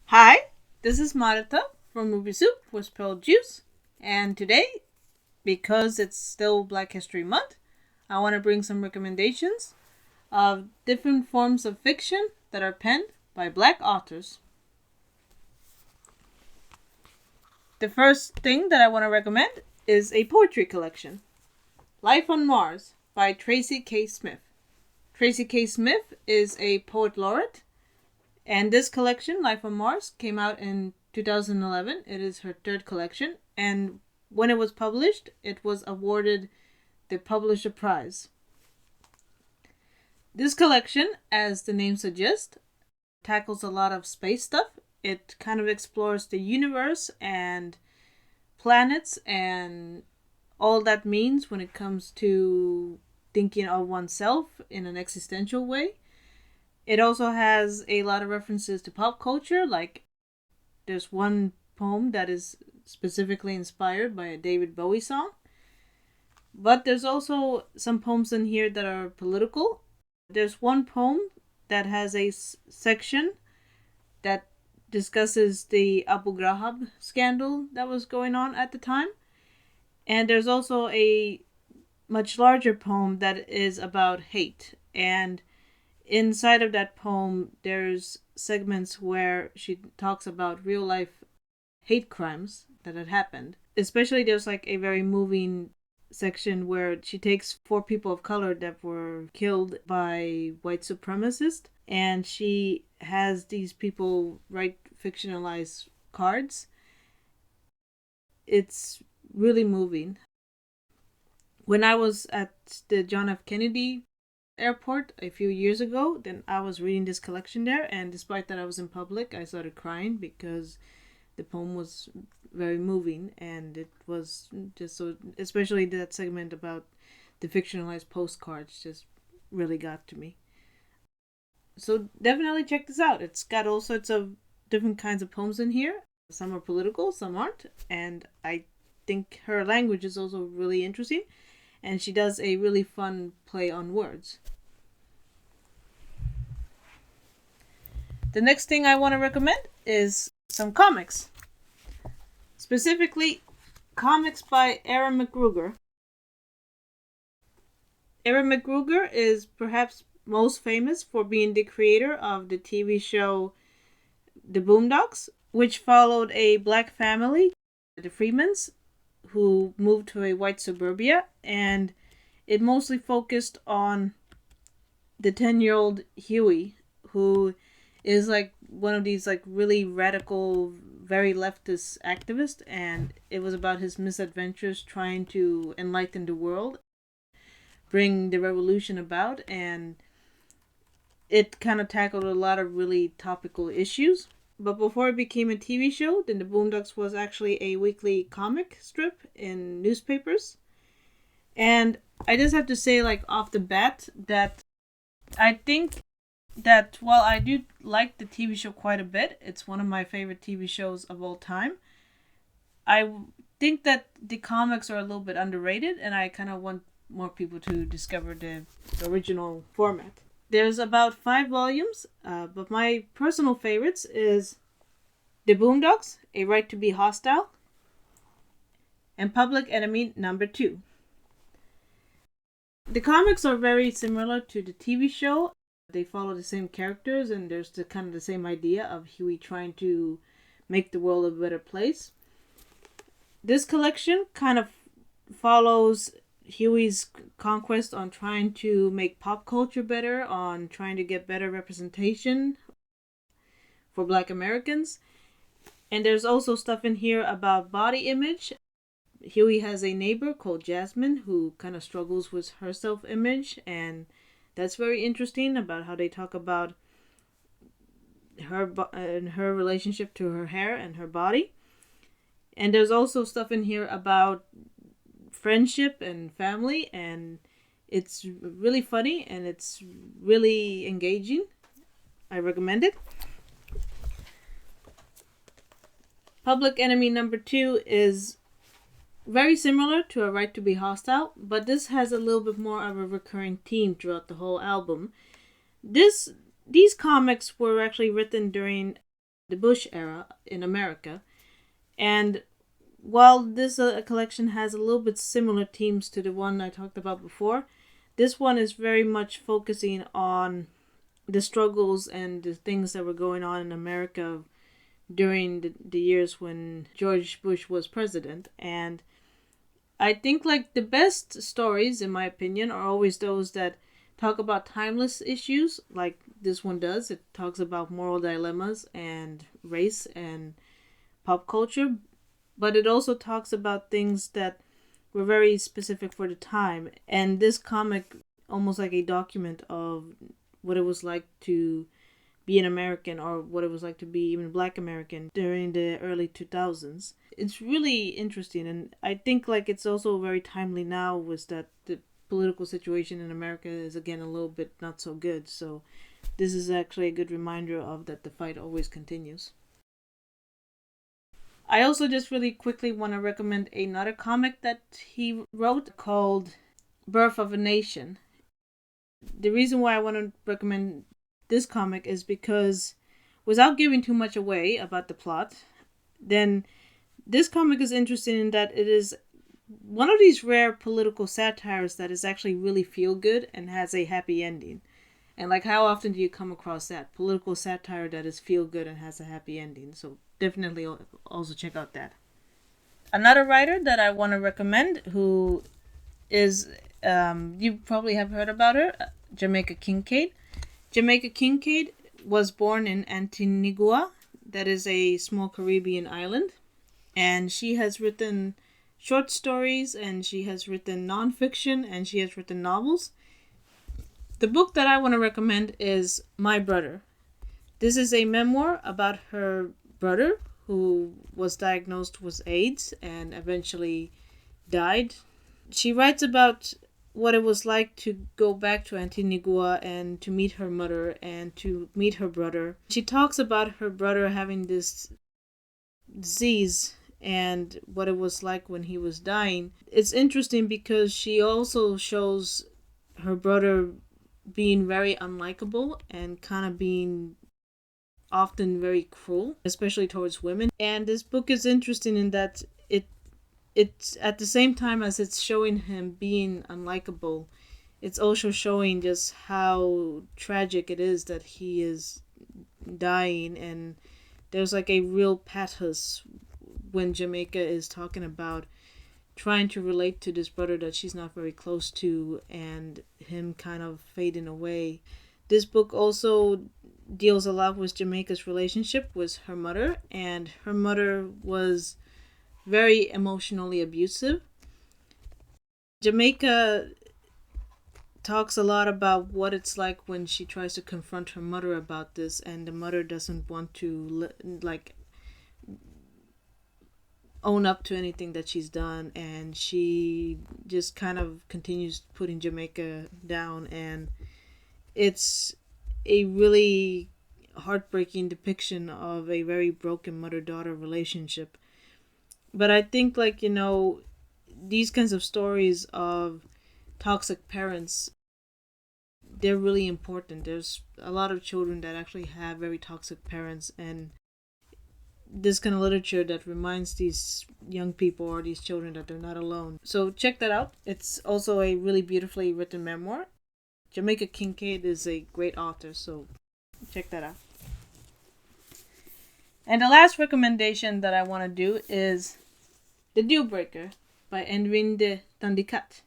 Hi, this is Marta from Movie Soup with Pearl Juice, and today, because it's still Black History Month, I want to bring some recommendations of different forms of fiction that are penned by Black authors. The first thing that I want to recommend is a poetry collection, Life on Mars by Tracy K. Smith. Tracy K. Smith is a poet laureate, and this collection, Life on Mars, came out in 2011. It is her third collection, and when it was published, it was awarded the Publisher Prize. This collection, as the name suggests, tackles a lot of space stuff. It kind of explores the universe and planets and all that means when it comes to thinking of oneself in an existential way. It also has a lot of references to pop culture, like there's one poem that is specifically inspired by a David Bowie song. But there's also some poems in here that are political. There's one poem that has a section that discusses the Abu Ghraib scandal that was going on at the time. And there's also a much larger poem that is about hate. And inside of that poem, there's segments where she talks about real life hate crimes that had happened. Especially, there's like a very moving section where she takes four people of color that were killed by white supremacists, and she has these people write fictionalized cards. It's really moving. When I was at the John F. Kennedy airport a few years ago, then I was reading this collection there, and despite that I was in public, I started crying because the poem was very moving, and it was just so, especially that segment about the fictionalized postcards just really got to me. So definitely check this out. It's got all sorts of different kinds of poems in here. Some are political, some aren't, and I think her language is also really interesting, and she does a really fun play on words. The next thing I want to recommend is some comics. Specifically, comics by Aaron McGruger. Aaron McGruger is perhaps most famous for being the creator of the TV show The Boondocks, which followed a black family, the Freemans, who moved to a white suburbia, and it mostly focused on the 10-year-old Huey, who is like one of these like really radical, very leftist activists, and it was about his misadventures trying to enlighten the world, bring the revolution about, and it kind of tackled a lot of really topical issues. But before it became a TV show, then the Boondocks was actually a weekly comic strip in newspapers. And I just have to say, like, off the bat, that I think that while I do like the TV show quite a bit, it's one of my favorite TV shows of all time. I think that the comics are a little bit underrated, and I kind of want more people to discover the original format. There's about 5 volumes, but my personal favorites is The Boondocks, A Right to Be Hostile, and Public Enemy Number 2. The comics are very similar to the TV show. They follow the same characters, and there's the kind of the same idea of Huey trying to make the world a better place. This collection kind of follows Huey's conquest on trying to make pop culture better, on trying to get better representation for Black Americans. And there's also stuff in here about body image. Huey has a neighbor called Jasmine who kind of struggles with her self-image, and that's very interesting about how they talk about her relationship to her hair and her body. And there's also stuff in here about friendship and family, and it's really funny and it's really engaging. I recommend it. Public Enemy Number 2 is very similar to A Right to Be Hostile, but this has a little bit more of a recurring theme throughout the whole album. These comics were actually written during the Bush era in America. And while this collection has a little bit similar themes to the one I talked about before, this one is very much focusing on the struggles and the things that were going on in America during the years when George Bush was president. And I think like the best stories, in my opinion, are always those that talk about timeless issues, like this one does. It talks about moral dilemmas and race and pop culture, but it also talks about things that were very specific for the time. And this comic, almost like a document of what it was like to be an American, or what it was like to be even Black American during the early 2000s. It's really interesting, and I think like it's also very timely now, was that the political situation in America is again a little bit not so good. So this is actually a good reminder of that the fight always continues. I also just really quickly want to recommend another comic that he wrote called Birth of a Nation. The reason why I want to recommend this comic is because, without giving too much away about the plot, then this comic is interesting in that it is one of these rare political satires that is actually really feel good and has a happy ending. And like, how often do you come across that political satire that is feel good and has a happy ending? So definitely also check out that. Another writer that I want to recommend, who is you probably have heard about her, Jamaica Kincaid. Jamaica Kincaid was born in Antigua, that is a small Caribbean island, and she has written short stories, and she has written nonfiction, and she has written novels. The book that I want to recommend is My Brother. This is a memoir about her brother, who was diagnosed with AIDS and eventually died. She writes about what it was like to go back to Antigua and to meet her mother and to meet her brother. She talks about her brother having this disease and what it was like when he was dying. It's interesting because she also shows her brother being very unlikable and kind of being often very cruel, especially towards women. And this book is interesting in that it's at the same time as it's showing him being unlikable, it's also showing just how tragic it is that he is dying. And there's like a real pathos when Jamaica is talking about trying to relate to this brother that she's not very close to and him kind of fading away. This book also deals a lot with Jamaica's relationship with her mother, and her mother was very emotionally abusive. Jamaica talks a lot about what it's like when she tries to confront her mother about this, and the mother doesn't want to like own up to anything that she's done, and she just kind of continues putting Jamaica down. And it's a really heartbreaking depiction of a very broken mother-daughter relationship. But I think, like, these kinds of stories of toxic parents, they're really important. There's a lot of children that actually have very toxic parents, and this kind of literature that reminds these young people or these children that they're not alone. So check that out. It's also a really beautifully written memoir. Jamaica Kincaid is a great author, so check that out. And the last recommendation that I want to do is The Deal Breaker by Edwin de Thandikat.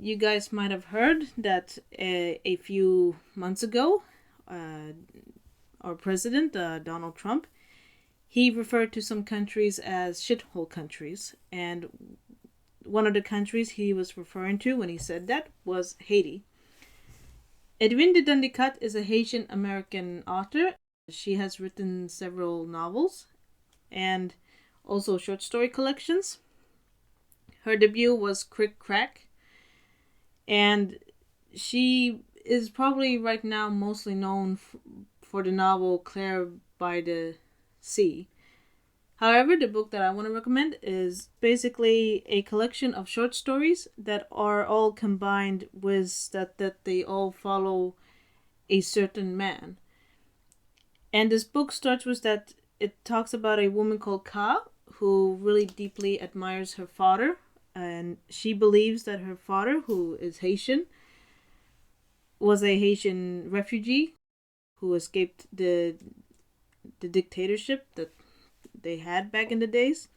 You guys might have heard that a few months ago, our president, Donald Trump, he referred to some countries as shithole countries. And one of the countries he was referring to when he said that was Haiti. Edwin de Thandikat is a Haitian American author. She has written several novels and also short story collections. Her debut was Crick Crack, and she is probably right now mostly known for the novel Claire by the Sea. However, the book that I want to recommend is basically a collection of short stories that are all combined with that they all follow a certain man. And this book starts with that it talks about a woman called Ka who really deeply admires her father, and she believes that her father, who is Haitian, was a Haitian refugee who escaped the dictatorship that they had back in the days.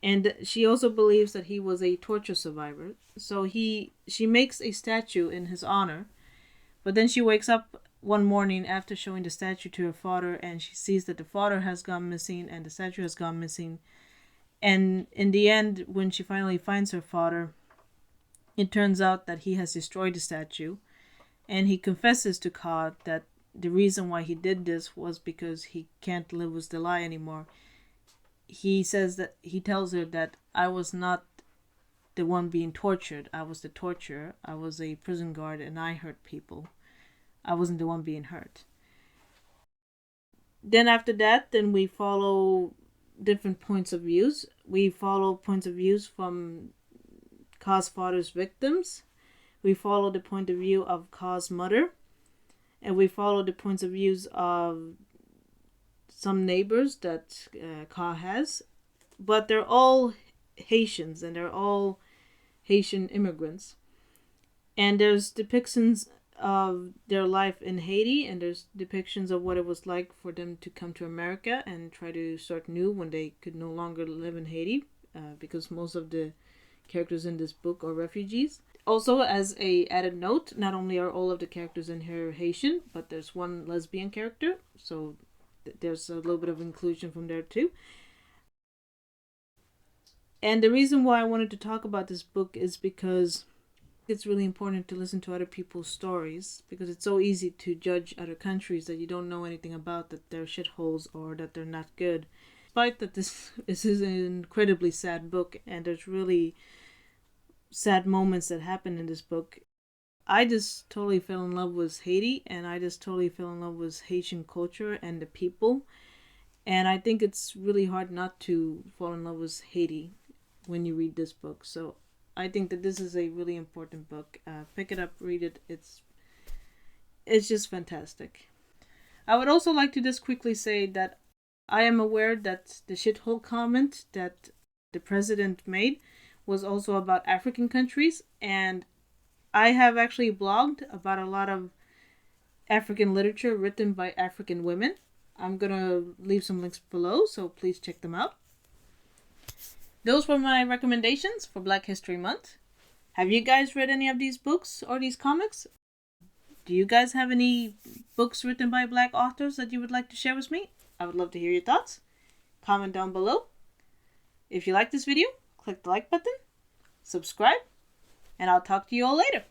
And she also believes that he was a torture survivor. So she makes a statue in his honor. But then she wakes up one morning after showing the statue to her father, and she sees that the father has gone missing and the statue has gone missing. And in the end, when she finally finds her father, it turns out that he has destroyed the statue. And he confesses to Ka that the reason why he did this was because he can't live with the lie anymore. He tells her that I was not the one being tortured. I was the torturer. I was a prison guard and I hurt people. I wasn't the one being hurt. Then after that, then we follow different points of views. We follow points of views from Ka's father's victims. We follow the point of view of Ka's mother. And we follow the points of views of some neighbors that Ka has. But they're all Haitians and they're all Haitian immigrants. And there's depictions of their life in Haiti, and there's depictions of what it was like for them to come to America and try to start new when they could no longer live in Haiti, because most of the characters in this book are refugees. Also, as a added note, not only are all of the characters in here Haitian, but there's one lesbian character, so there's a little bit of inclusion from there too. And the reason why I wanted to talk about this book is because it's really important to listen to other people's stories, because it's so easy to judge other countries that you don't know anything about, that they're shitholes or that they're not good. Despite that this is an incredibly sad book and there's really sad moments that happen in this book, I just totally fell in love with Haiti, and I just totally fell in love with Haitian culture and the people. And I think it's really hard not to fall in love with Haiti when you read this book. So I think that this is a really important book. Pick it up, read it. It's just fantastic. I would also like to just quickly say that I am aware that the shithole comment that the president made was also about African countries, and I have actually blogged about a lot of African literature written by African women. I'm gonna leave some links below, so please check them out. Those were my recommendations for Black History Month. Have you guys read any of these books or these comics? Do you guys have any books written by Black authors that you would like to share with me? I would love to hear your thoughts. Comment down below. If you like this video, click the like button, subscribe, and I'll talk to you all later.